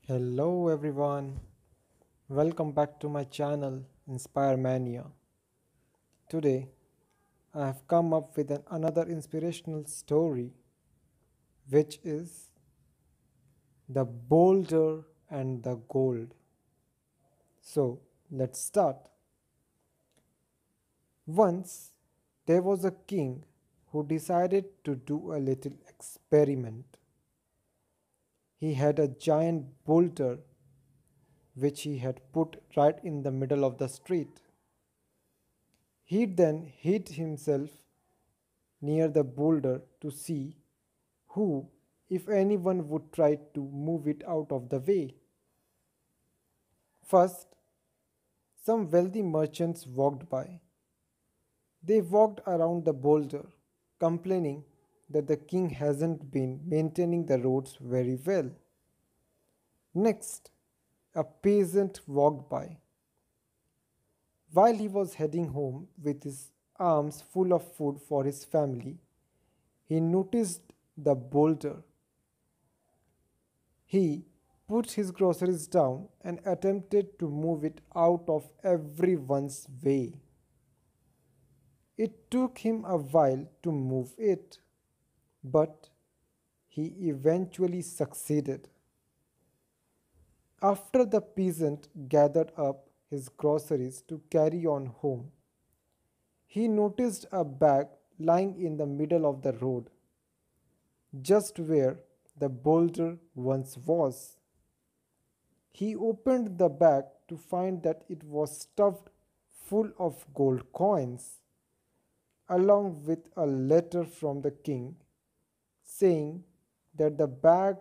Hello everyone, welcome back to my channel Inspire Mania. Today I have come up with another inspirational story which is The Boulder and the Gold. So let's start. Once there was a king who decided to do a little experiment. He had a giant boulder which he had put right in the middle of the street. He then hid himself near the boulder to see who, if anyone, would try to move it out of the way. First, some wealthy merchants walked by. They walked around the boulder, complaining that the king hasn't been maintaining the roads very well. Next, a peasant walked by. While he was heading home with his arms full of food for his family, he noticed the boulder. He put his groceries down and attempted to move it out of everyone's way. It took him a while to move it, but he eventually succeeded. After the peasant gathered up his groceries to carry on home, he noticed a bag lying in the middle of the road, just where the boulder once was. He opened the bag to find that it was stuffed full of gold coins, along with a letter from the king saying that the bags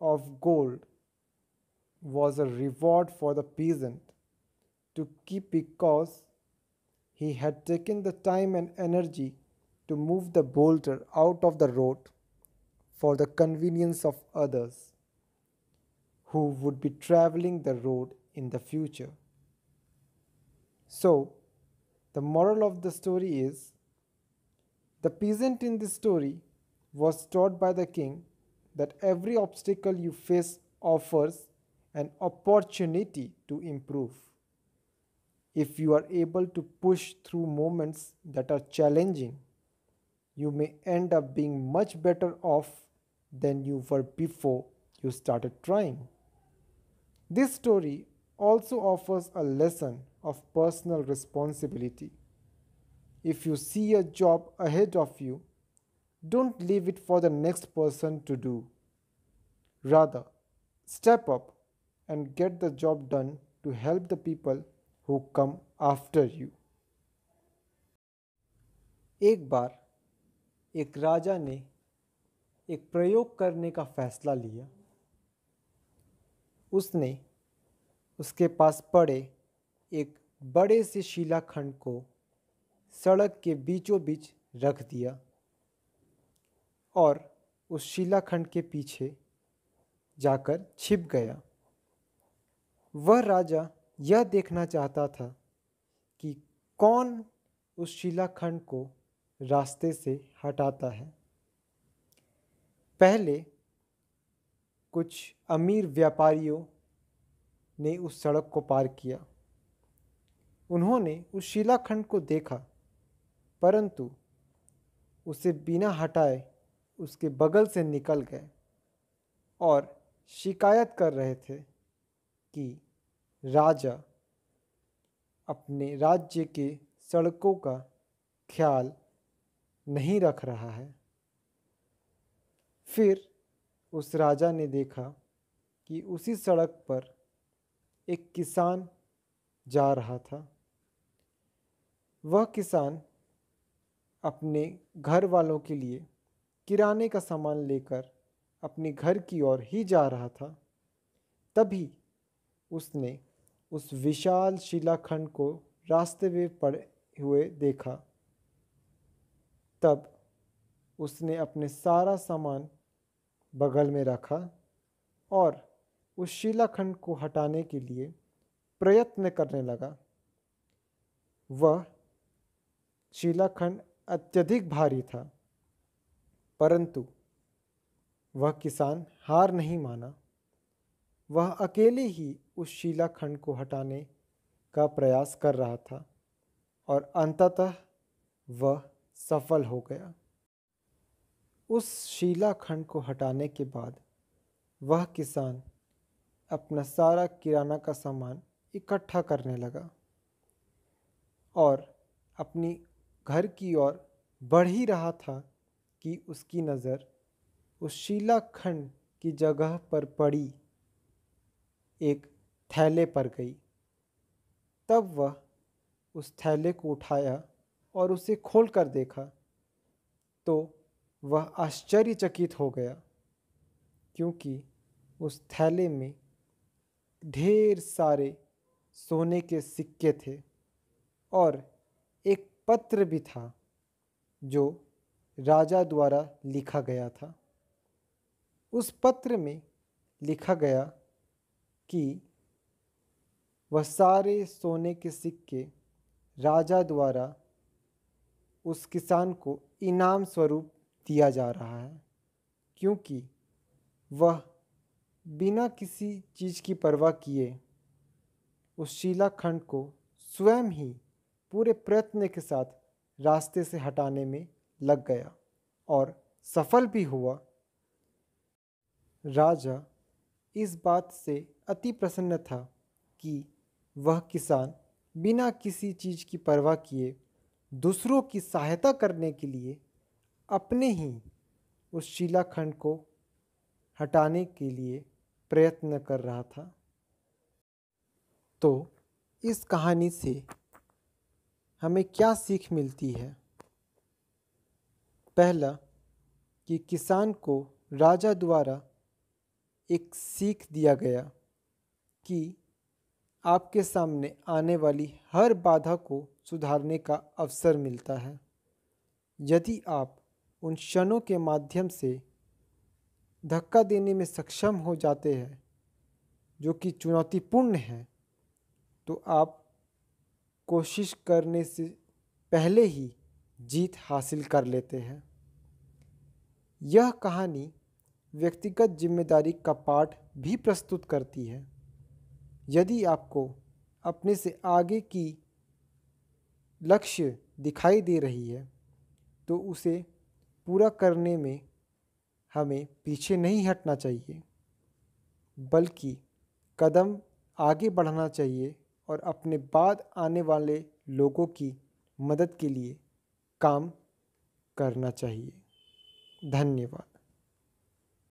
of gold was a reward for the peasant to keep because he had taken the time and energy to move the boulder out of the road for the convenience of others who would be traveling the road in the future. So, the moral of the story is the peasant in this story was taught by the king that every obstacle you face offers an opportunity to improve. If you are able to push through moments that are challenging, you may end up being much better off than you were before you started trying. This story also offers a lesson of personal responsibility. If you see a job ahead of you, don't leave it for the next person to do. Rather, step up and get the job done to help the people who come after you. एक बार एक राजा ने एक प्रयोग करने का फैसला लिया। उसने उसके पास पड़े एक बड़े से शिलाखंड को सड़क के बीचों बीच रख दिया और उस शिलाखंड के पीछे जाकर छिप गया। वह राजा यह देखना चाहता था कि कौन उस शिलाखंड को रास्ते से हटाता है। पहले कुछ अमीर व्यापारियों ने उस सड़क को पार किया। उन्होंने उस शिलाखंड को देखा, परंतु उसे बिना हटाए उसके बगल से निकल गए और शिकायत कर रहे थे कि राजा अपने राज्य के सड़कों का ख्याल नहीं रख रहा है। फिर उस राजा ने देखा कि उसी सड़क पर एक किसान जा रहा था। वह किसान अपने घर वालों के लिए किराने का सामान लेकर अपने घर की ओर ही जा रहा था। तभी उसने उस विशाल शिलाखंड को रास्ते में पड़े हुए देखा। तब उसने अपने सारा सामान बगल में रखा और उस शिलाखंड को हटाने के लिए प्रयत्न करने लगा। वह शिलाखंड अत्यधिक भारी था, परंतु वह किसान हार नहीं माना। वह अकेले ही उस शिलाखंड को हटाने का प्रयास कर रहा था और अंततः वह सफल हो गया। उस शिलाखंड को हटाने के बाद वह किसान अपना सारा किराना का सामान इकट्ठा करने लगा और अपनी घर की ओर बढ़ ही रहा था कि उसकी नज़र उस शिलाखंड की जगह पर पड़ी एक थैले पर गई। तब वह उस थैले को उठाया और उसे खोल कर देखा तो वह आश्चर्यचकित हो गया, क्योंकि उस थैले में ढेर सारे सोने के सिक्के थे और एक पत्र भी था जो राजा द्वारा लिखा गया था। उस पत्र में लिखा गया कि वह सारे सोने के सिक्के राजा द्वारा उस किसान को इनाम स्वरूप दिया जा रहा है, क्योंकि वह बिना किसी चीज़ की परवाह किए उस शिलाखंड को स्वयं ही पूरे प्रयत्न के साथ रास्ते से हटाने में लग गया और सफल भी हुआ। राजा इस बात से अति प्रसन्न था कि वह किसान बिना किसी चीज़ की परवाह किए दूसरों की सहायता करने के लिए अपने ही उस शिलाखंड को हटाने के लिए प्रयत्न कर रहा था। तो इस कहानी से हमें क्या सीख मिलती है? पहला, कि किसान को राजा द्वारा एक सीख दिया गया कि आपके सामने आने वाली हर बाधा को सुधारने का अवसर मिलता है। यदि आप उन क्षणों के माध्यम से धक्का देने में सक्षम हो जाते हैं जो कि चुनौतीपूर्ण है, तो आप कोशिश करने से पहले ही जीत हासिल कर लेते हैं। यह कहानी व्यक्तिगत जिम्मेदारी का पाठ भी प्रस्तुत करती है। यदि आपको अपने से आगे की लक्ष्य दिखाई दे रही है तो उसे पूरा करने में हमें पीछे नहीं हटना चाहिए, बल्कि कदम आगे बढ़ाना चाहिए और अपने बाद आने वाले लोगों की मदद के लिए काम करना चाहिए। धन्यवाद।